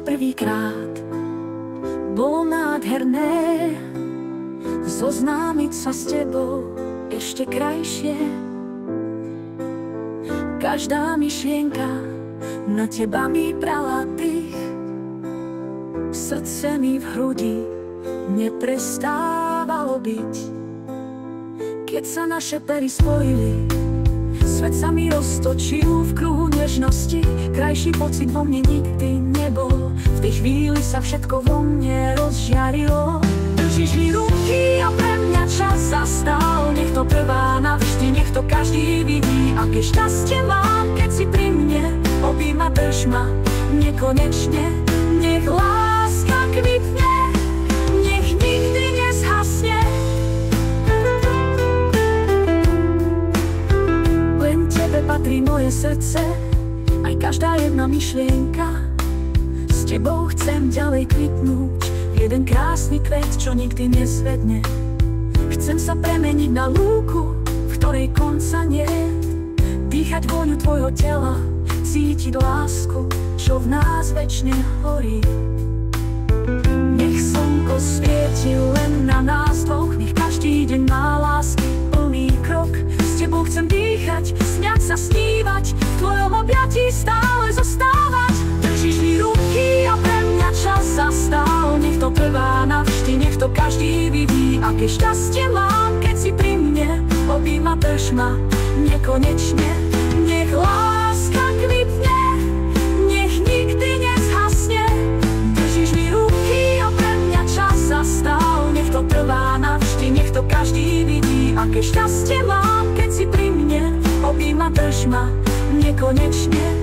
prvýkrát. Bolo nádherné zoznámiť sa s tebou ešte krajšie. Každá myšlienka na teba mi brala dých. Srdce mi v hrudi neprestávalo byť. Keď sa naše pery spojili, svet sa mi roztočil v kruhu nežnosti. Krajší pocit vo mne nikdy nebol. V tej chvíli sa všetko vo mne rozžiarilo. Držíš mi ruky a pre mňa čas zastal. Nech to trvá navždy, nech to každý vidí. Aké šťastie mám, keď si pri mne. Objíma, drž ma nekonečne. Nech láska kvitne, nech nikdy nezhasne. Len tebe patrí moje srdce, aj každá jedna myšlienka. S tebou chcem ďalej kvitnúť, jeden krásny kvet, čo nikdy nezvedne. Chcem sa premeniť na lúku, v ktorej konca nie. Dýchať vôňu tvojho tela, cítiť lásku, čo v nás večne horí. Nech slnko svieti len na nás dvoch, nech každý deň má lásky plný krok. S tebou chcem dýchať, sňať sa, snívať, v tvojom objatí stále zostávať. Držíš mi ruky a pre mňa čas zastal. Nech to trvá navždy, nech to každý vidí. Aké šťastie mám, keď si pri mne. Objíma, drž ma nekonečne. Nech láska kvitne, nech nikdy nezhasne. Držíš mi ruky a pre mňa čas zastal. Nech to trvá navždy, nech to každý vidí. Aké šťastie mám, keď si pri mne. Objíma, drž ma nekonečne.